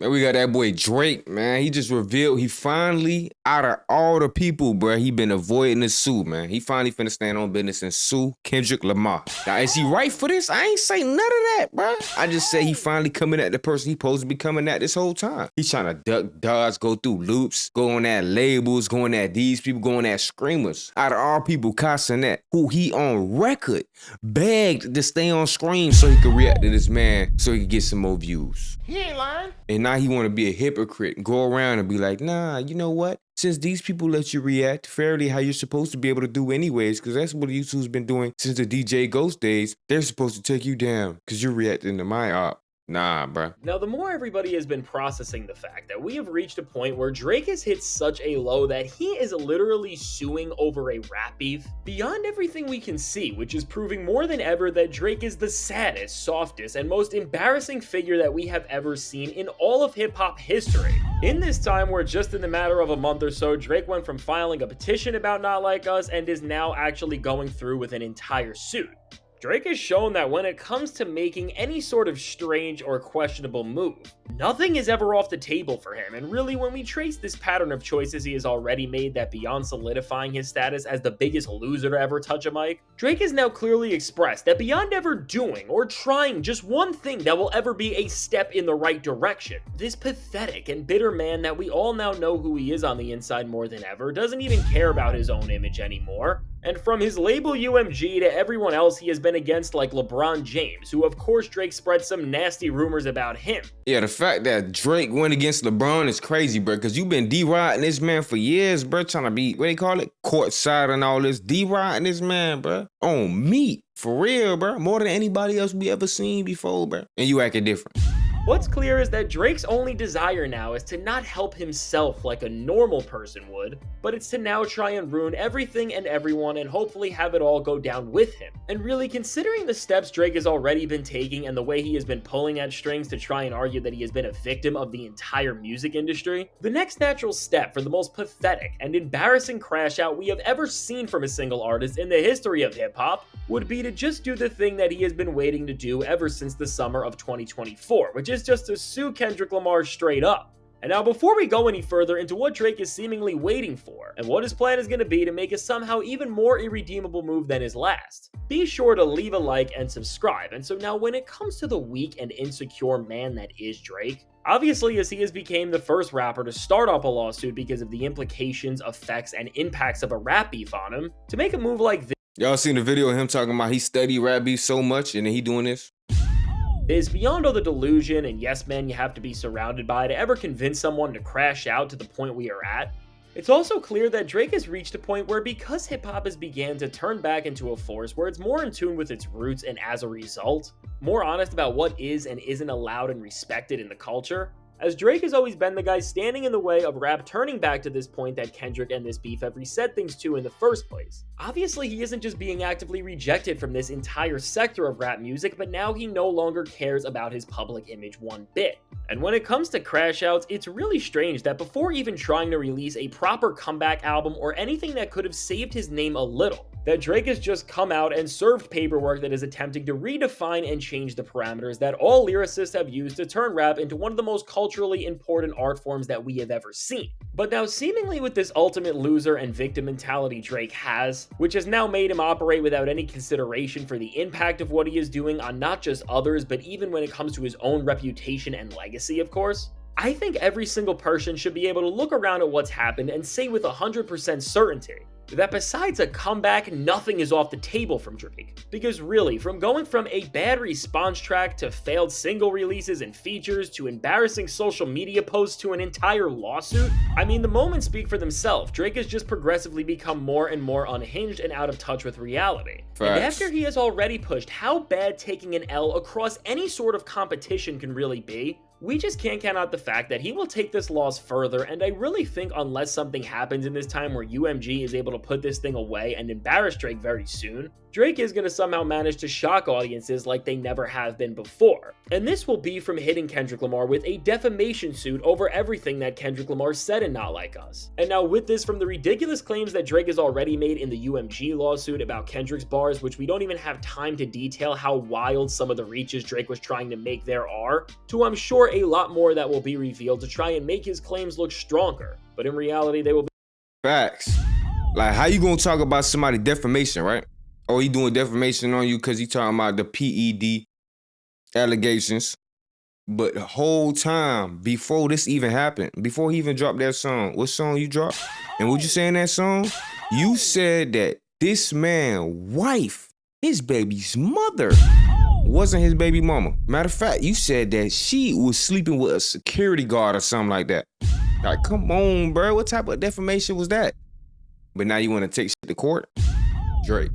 Man, we got that boy Drake, man. He just revealed he finally, out of all the people, bro, he been avoiding the sue, man. He finally finna stand on business and sue Kendrick Lamar. Now, is he right for this? I ain't say none of that, bro. I just say he finally coming at the person he supposed to be coming at this whole time. He's trying to duck, dodge, go through loops, going at labels, going at these people, going at screamers. Out of all people, Casanet, who he on record begged to stay on screen so he could react to this man so he could get some more views. He ain't lying. And now he want to be a hypocrite and go around and be like, nah, you know what? Since these people let you react fairly how you're supposed to be able to do anyways, because that's what YouTube's been doing since the DJ Ghost days, they're supposed to take you down because you're reacting to my art. Nah, bruh. Now, the more everybody has been processing the fact that we have reached a point where Drake has hit such a low that he is literally suing over a rap beef, beyond everything we can see, which is proving more than ever that Drake is the saddest, softest, and most embarrassing figure that we have ever seen in all of hip-hop history. In this time where just in the matter of a month or so, Drake went from filing a petition about Not Like Us and is now actually going through with an entire suit. Drake has shown that when it comes to making any sort of strange or questionable move, nothing is ever off the table for him, and really when we trace this pattern of choices he has already made that beyond solidifying his status as the biggest loser to ever touch a mic, Drake has now clearly expressed that beyond ever doing or trying just one thing that will ever be a step in the right direction, this pathetic and bitter man that we all now know who he is on the inside more than ever doesn't even care about his own image anymore. And from his label UMG to everyone else he has been against like LeBron James, who of course Drake spread some nasty rumors about him. Yeah, the fact that Drake went against LeBron is crazy, bro, because you've been D-riding this man for years, bro, trying to be, what they call it, courtside and all this, D-riding this man, bro, on meat, for real, bro, more than anybody else we ever seen before, bro, and you acting different. What's clear is that Drake's only desire now is to not help himself like a normal person would, but it's to now try and ruin everything and everyone and hopefully have it all go down with him. And really, considering the steps Drake has already been taking and the way he has been pulling at strings to try and argue that he has been a victim of the entire music industry, the next natural step for the most pathetic and embarrassing crash out we have ever seen from a single artist in the history of hip-hop would be to just do the thing that he has been waiting to do ever since the summer of 2024, which is just to sue Kendrick Lamar straight up. And now before we go any further into what Drake is seemingly waiting for, and what his plan is going to be to make a somehow even more irredeemable move than his last, be sure to leave a like and subscribe. And so now when it comes to the weak and insecure man that is Drake, obviously as he has become the first rapper to start up a lawsuit because of the implications, effects, and impacts of a rap beef on him, to make a move like this, Y'all seen the video of him talking about he studied rap beef so much and then he doing this? is beyond all the delusion and yes men you have to be surrounded by to ever convince someone to crash out to the point we are at. It's also clear that Drake has reached a point where because hip-hop has began to turn back into a force where it's more in tune with its roots and as a result, more honest about what is and isn't allowed and respected in the culture, as Drake has always been the guy standing in the way of rap turning back to this point that Kendrick and this beef have reset things to in the first place. Obviously, he isn't just being actively rejected from this entire sector of rap music, but now he no longer cares about his public image one bit. And when it comes to crash outs, it's really strange that before even trying to release a proper comeback album or anything that could have saved his name a little, that Drake has just come out and served paperwork that is attempting to redefine and change the parameters that all lyricists have used to turn rap into one of the most culturally important art forms that we have ever seen. But now seemingly with this ultimate loser and victim mentality Drake has, which has now made him operate without any consideration for the impact of what he is doing on not just others, but even when it comes to his own reputation and legacy, of course, I think every single person should be able to look around at what's happened and say with 100% certainty that besides a comeback, nothing is off the table from Drake. Because really, from going from a bad response track to failed single releases and features to embarrassing social media posts to an entire lawsuit, I mean, the moments speak for themselves. Drake has just progressively become more and more unhinged and out of touch with reality. Facts. And after he has already pushed how bad taking an L across any sort of competition can really be, we just can't count out the fact that he will take this loss further, and I really think unless something happens in this time where UMG is able to put this thing away and embarrass Drake very soon, Drake is going to somehow manage to shock audiences like they never have been before. And this will be from hitting Kendrick Lamar with a defamation suit over everything that Kendrick Lamar said in Not Like Us. And now with this, from the ridiculous claims that Drake has already made in the UMG lawsuit about Kendrick's bars, which we don't even have time to detail how wild some of the reaches Drake was trying to make there are, to I'm sure are a lot more that will be revealed to try and make his claims look stronger, but in reality they will be Facts. Like, how you gonna talk about somebody defamation, right? Or he doing defamation on you because he talking about the PED allegations. But the whole time before this even happened, before he even dropped that song, what song you dropped? And what you say in that song? You said that this man's wife, his baby's mother, wasn't his baby mama. Matter of fact, you said that she was sleeping with a security guard or something like that. Like, come on, bro. What type of defamation was that? But now you want to take shit to court? Drake,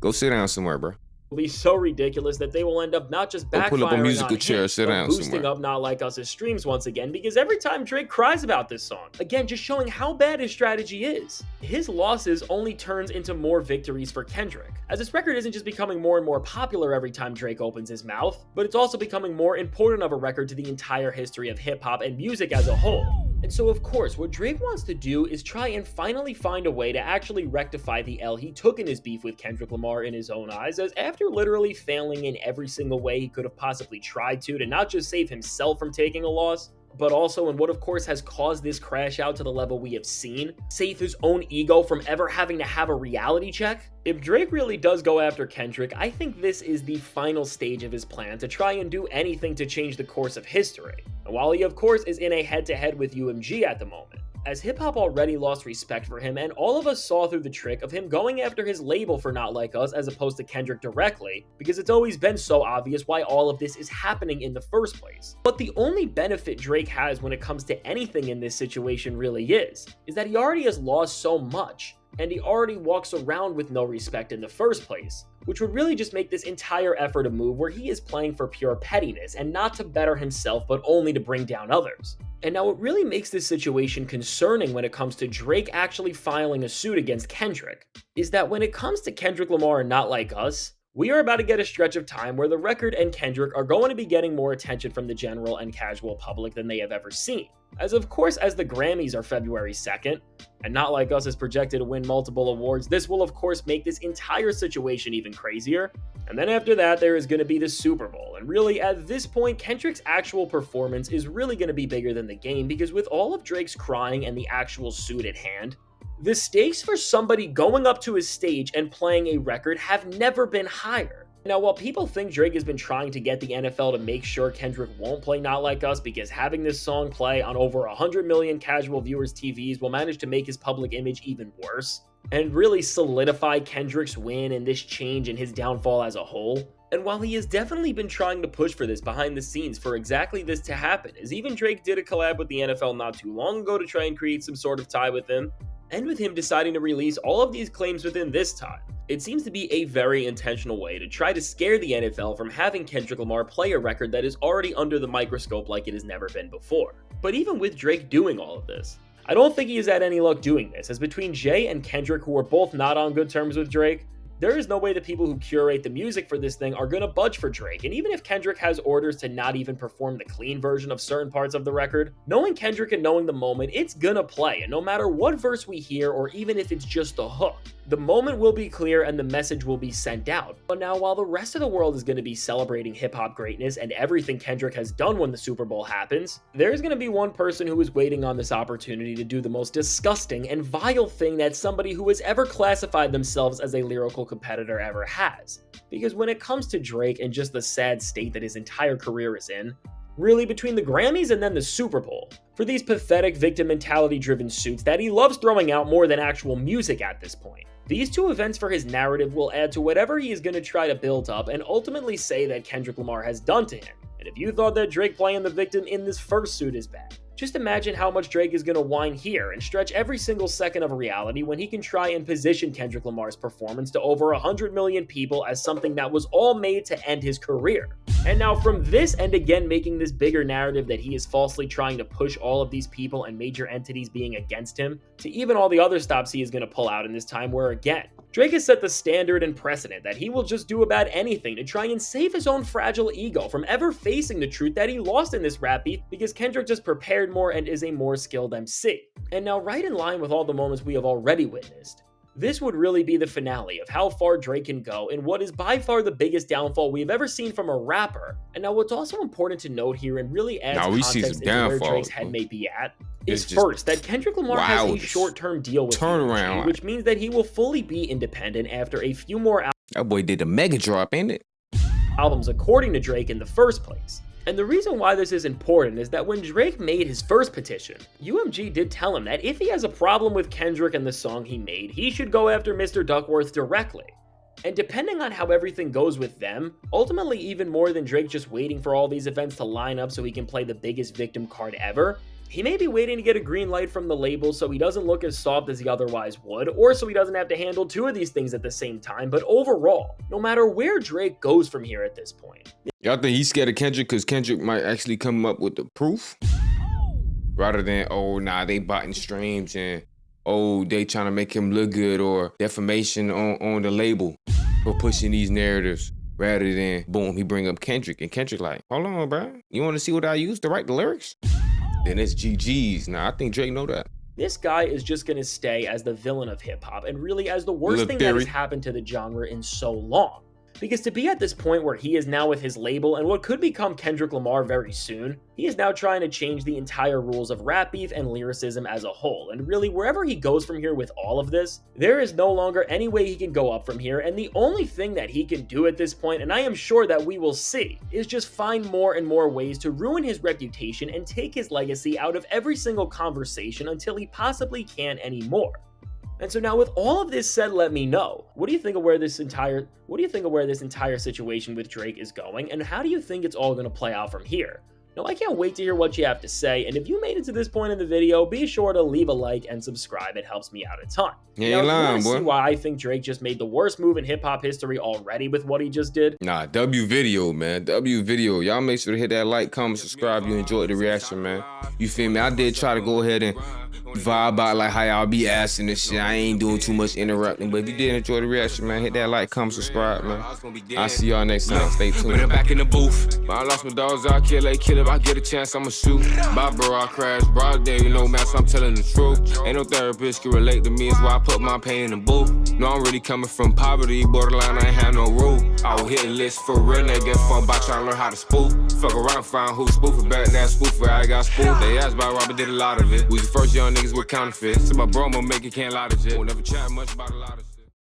go sit down somewhere, bro. be so ridiculous that they will end up not just backfiring pull up a musical on chair, him, sit but down boosting somewhere. up Not Like Us's streams once again, because every time Drake cries about this song, again, just showing how bad his strategy is. His losses only turns into more victories for Kendrick, as this record isn't just becoming more and more popular every time Drake opens his mouth, but it's also becoming more important of a record to the entire history of hip-hop and music as a whole. And so of course, what Drake wants to do is try and finally find a way to actually rectify the L he took in his beef with Kendrick Lamar in his own eyes, as after literally failing in every single way he could have possibly tried to not just save himself from taking a loss, but also in what of course has caused this crash out to the level we have seen, save his own ego from ever having to have a reality check. If Drake really does go after Kendrick, I think this is the final stage of his plan to try and do anything to change the course of history. And while he of course is in a head-to-head with UMG at the moment, as hip-hop already lost respect for him, and all of us saw through the trick of him going after his label for Not Like Us as opposed to Kendrick directly, because it's always been so obvious why all of this is happening in the first place. But the only benefit Drake has when it comes to anything in this situation really is that he already has lost so much, and he already walks around with no respect in the first place, which would really just make this entire effort a move where he is playing for pure pettiness and not to better himself but only to bring down others. And now what really makes this situation concerning when it comes to Drake actually filing a suit against Kendrick is that when it comes to Kendrick Lamar and Not Like Us, we are about to get a stretch of time where the record and Kendrick are going to be getting more attention from the general and casual public than they have ever seen. As of course, as the Grammys are February 2nd, and Not Like Us is projected to win multiple awards, this will of course make this entire situation even crazier. And then after that, there is going to be the Super Bowl. And really, at this point, Kendrick's actual performance is really going to be bigger than the game, because with all of Drake's crying and the actual suit at hand, the stakes for somebody going up to his stage and playing a record have never been higher. Now, while people think Drake has been trying to get the NFL to make sure Kendrick won't play Not Like Us because having this song play on over 100 million casual viewers' TVs will manage to make his public image even worse, and really solidify Kendrick's win and this change in his downfall as a whole. And while he has definitely been trying to push for this behind the scenes for exactly this to happen, as even Drake did a collab with the NFL not too long ago to try and create some sort of tie with them, and with him deciding to release all of these claims within this time, it seems to be a very intentional way to try to scare the NFL from having Kendrick Lamar play a record that is already under the microscope like it has never been before. But even with Drake doing all of this, I don't think he has had any luck doing this, as between Jay and Kendrick, who are both not on good terms with Drake, there is no way the people who curate the music for this thing are gonna budge for Drake. And even if Kendrick has orders to not even perform the clean version of certain parts of the record, knowing Kendrick and knowing the moment, it's gonna play. And no matter what verse we hear, or even if it's just a hook, the moment will be clear and the message will be sent out. But now, while the rest of the world is going to be celebrating hip-hop greatness and everything Kendrick has done when the Super Bowl happens, there's going to be one person who is waiting on this opportunity to do the most disgusting and vile thing that somebody who has ever classified themselves as a lyrical competitor ever has. Because when it comes to Drake and just the sad state that his entire career is in, really between the Grammys and then the Super Bowl, for these pathetic victim mentality driven suits that he loves throwing out more than actual music at this point, these two events for his narrative will add to whatever he is going to try to build up and ultimately say that Kendrick Lamar has done to him. And if you thought that Drake playing the victim in this first suit is bad, just imagine how much Drake is going to whine here and stretch every single second of reality when he can try and position Kendrick Lamar's performance to over 100 million people as something that was all made to end his career. And now from this, and again making this bigger narrative that he is falsely trying to push all of these people and major entities being against him, to even all the other stops he is going to pull out in this time where, again, Drake has set the standard and precedent that he will just do about anything to try and save his own fragile ego from ever facing the truth that he lost in this rap beef because Kendrick just prepared more and is a more skilled MC. And now, right in line with all the moments we have already witnessed, This would really be the finale of how far Drake can go in what is by far the biggest downfall we've ever seen from a rapper. And now what's also important to note here and really adds context into where Drake's head may be at is first that Kendrick Lamar has a short-term deal with UMG, which means that he will fully be independent after a few more That boy did a mega drop, ain't it? Albums according to Drake in the first place. And the reason why this is important is that when Drake made his first petition, UMG did tell him that if he has a problem with Kendrick and the song he made, he should go after Mr. Duckworth directly. And depending on how everything goes with them, ultimately even more than Drake just waiting for all these events to line up so he can play the biggest victim card ever, he may be waiting to get a green light from the label so he doesn't look as soft as he otherwise would, or so he doesn't have to handle two of these things at the same time. But overall, no matter where Drake goes from here at this point. Y'all think he's scared of Kendrick because Kendrick might actually come up with the proof? Rather than, oh, nah, they botting streams and, oh, they trying to make him look good, or defamation on the label for pushing these narratives. Rather than, boom, he bring up Kendrick. And Kendrick like, hold on, bro. You want to see what I used to write the lyrics? Then it's GG's. Nah, I think Drake know that. This guy is just going to stay as the villain of hip-hop and really as the worst thing that has happened to the genre in so long. Because to be at this point where he is now with his label and what could become Kendrick Lamar very soon, he is now trying to change the entire rules of rap beef and lyricism as a whole. And really, wherever he goes from here with all of this, there is no longer any way he can go up from here. And the only thing that he can do at this point, and I am sure that we will see, is just find more and more ways to ruin his reputation and take his legacy out of every single conversation until he possibly can't anymore. And so now with all of this said, let me know, what do you think of where this entire situation with Drake is going, and how do you think it's all going to play out from here? Now, I can't wait to hear what you have to say, and if you made it to this point in the video, be sure to leave a like and subscribe. It helps me out a ton. Yeah, now, see why I think Drake just made the worst move in hip-hop history already with what he just did? Nah, W video, man. W video. Y'all make sure to hit that like, comment, subscribe if you enjoyed the reaction, man. You feel me? I did try to go ahead and vibe out like how y'all be asking this shit. I ain't doing too much interrupting, but if you did enjoy the reaction, man, hit that like, comment, subscribe, man. I'll see y'all next time. Stay tuned. Been back in the booth. I lost my dogs, I kill a killer. If I get a chance, I'ma shoot. Bye, bro, I crash. Broad day, you know, man, so I'm telling the truth. Ain't no therapist can relate to me, it's why I put my pain in the booth. No, I'm really coming from poverty, borderline, I ain't have no roof. I will hit a list for real, they get fun by trying to learn how to spoof. Fuck around, find who spoofing, better than spoofer, I got spoofed. They asked about Robert, did a lot of it. We was the first young niggas with counterfeits. So my bro, I'ma make it, can't lie to shit. Won't never chat much about a lot of shit.